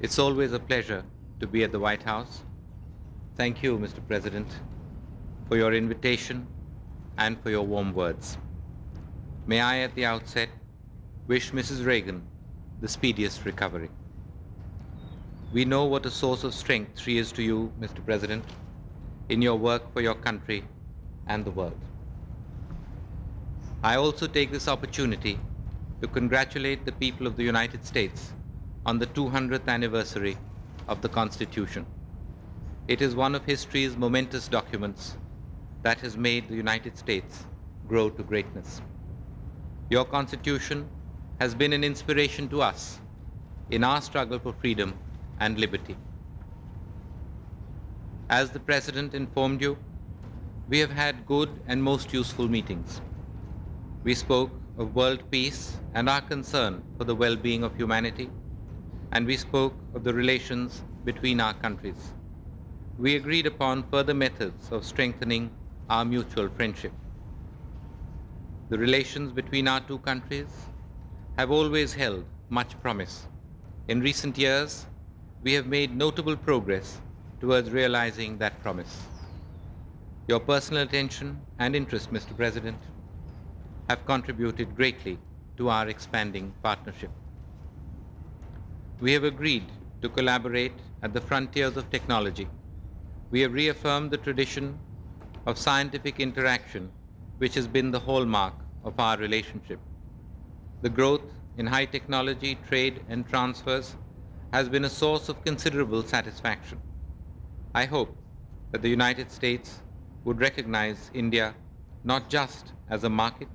It's always a pleasure to be at the White House. Thank you, Mr. President, for your invitation and for your warm words. May I, at the outset, wish Mrs. Reagan the speediest recovery. We know what a source of strength she is to you, Mr. President, in your work for your country and the world. I also take this opportunity to congratulate the people of the United States on the 200th anniversary of the Constitution. It is one of history's momentous documents that has made the United States grow to greatness. Your Constitution has been an inspiration to us in our struggle for freedom and liberty. As the President informed you, we have had good and most useful meetings. We spoke of world peace and our concern for the well-being of humanity, and we spoke of the relations between our countries. We agreed upon further methods of strengthening our mutual friendship. The relations between our two countries have always held much promise. In recent years, we have made notable progress towards realizing that promise. Your personal attention and interest, Mr. President, have contributed greatly to our expanding partnership. We have agreed to collaborate at the frontiers of technology. We have reaffirmed the tradition of scientific interaction, which has been the hallmark of our relationship. The growth in high technology, trade, and transfers has been a source of considerable satisfaction. I hope that the United States would recognize India not just as a market,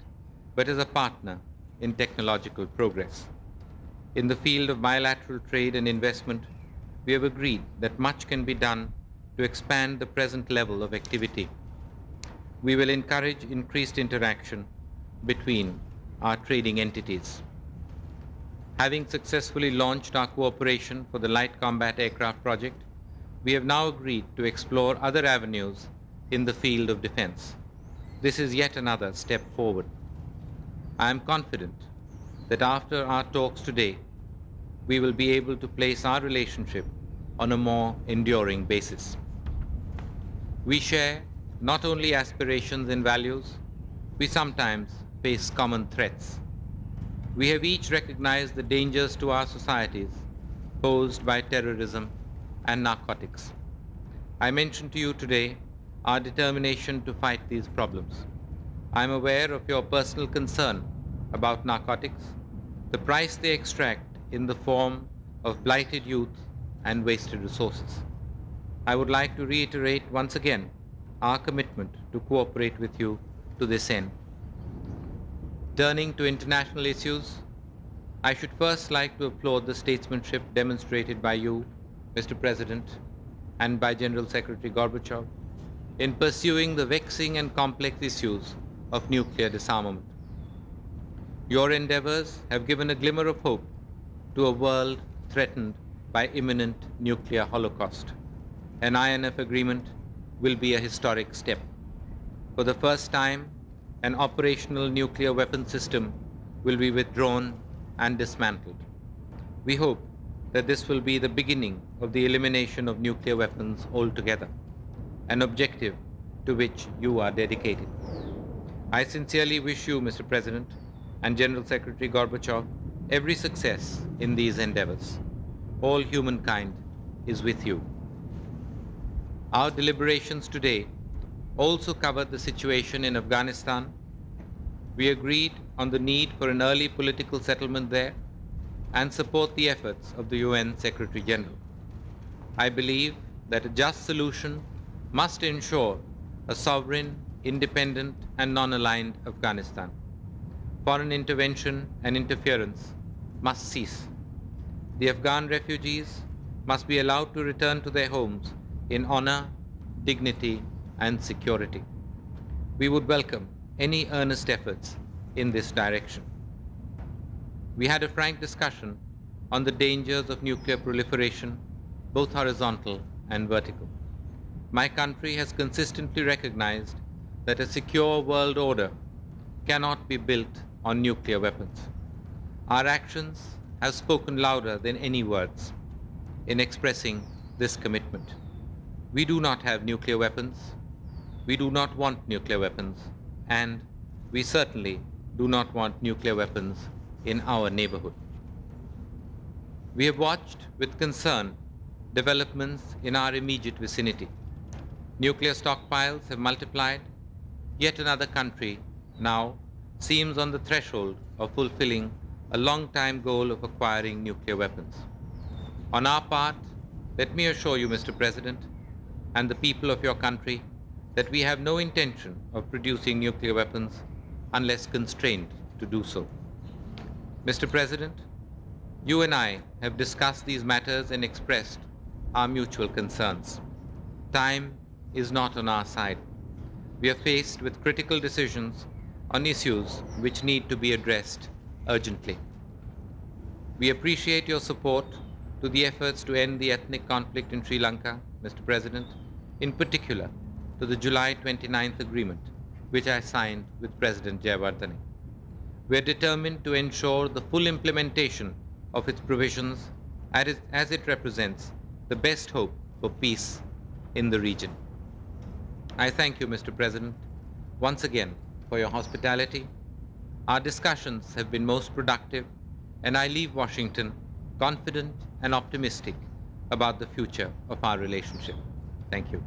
but as a partner in technological progress. In the field of bilateral trade and investment, we have agreed that much can be done to expand the present level of activity. We will encourage increased interaction between our trading entities. Having successfully launched our cooperation for the Light Combat Aircraft project, we have now agreed to explore other avenues in the field of defense. This is yet another step forward. I am confident that after our talks today, we will be able to place our relationship on a more enduring basis. We share not only aspirations and values, we sometimes face common threats. We have each recognized the dangers to our societies posed by terrorism and narcotics. I mentioned to you today our determination to fight these problems. I am aware of your personal concern about narcotics, the price they extract in the form of blighted youth and wasted resources. I would like to reiterate once again our commitment to cooperate with you to this end. Turning to international issues, I should first like to applaud the statesmanship demonstrated by you, Mr. President, and by General Secretary Gorbachev in pursuing the vexing and complex issues of nuclear disarmament. Your endeavors have given a glimmer of hope to a world threatened by imminent nuclear holocaust. An INF agreement will be a historic step. For the first time, an operational nuclear weapon system will be withdrawn and dismantled. We hope that this will be the beginning of the elimination of nuclear weapons altogether, an objective to which you are dedicated. I sincerely wish you, Mr. President, and General Secretary Gorbachev every success in these endeavors. All humankind is with you. Our deliberations today also covered the situation in Afghanistan. We agreed on the need for an early political settlement there and support the efforts of the UN Secretary General. I believe that a just solution must ensure a sovereign, independent, and non-aligned Afghanistan. Foreign intervention and interference must cease. The Afghan refugees must be allowed to return to their homes in honor, dignity, and security. We would welcome any earnest efforts in this direction. We had a frank discussion on the dangers of nuclear proliferation, both horizontal and vertical. My country has consistently recognized that a secure world order cannot be built on nuclear weapons. Our actions have spoken louder than any words. in expressing this commitment. We do not have nuclear weapons. We do not want nuclear weapons. And we certainly do not want nuclear weapons in our neighborhood. We have watched with concern developments in our immediate vicinity. Nuclear stockpiles have multiplied. Yet another country now seems on the threshold of fulfilling a long-time goal of acquiring nuclear weapons. On our part, let me assure you, Mr. President, and the people of your country, that we have no intention of producing nuclear weapons unless constrained to do so. Mr. President, you and I have discussed these matters and expressed our mutual concerns. Time is not on our side. We are faced with critical decisions on issues which need to be addressed urgently. We appreciate your support to the efforts to end the ethnic conflict in Sri Lanka, Mr. President, in particular to the July 29th agreement, which I signed with President Jayawardene. We are determined to ensure the full implementation of its provisions as it represents the best hope for peace in the region. I thank you, Mr. President, once again for your hospitality. Our discussions have been most productive, and I leave Washington confident and optimistic about the future of our relationship. Thank you.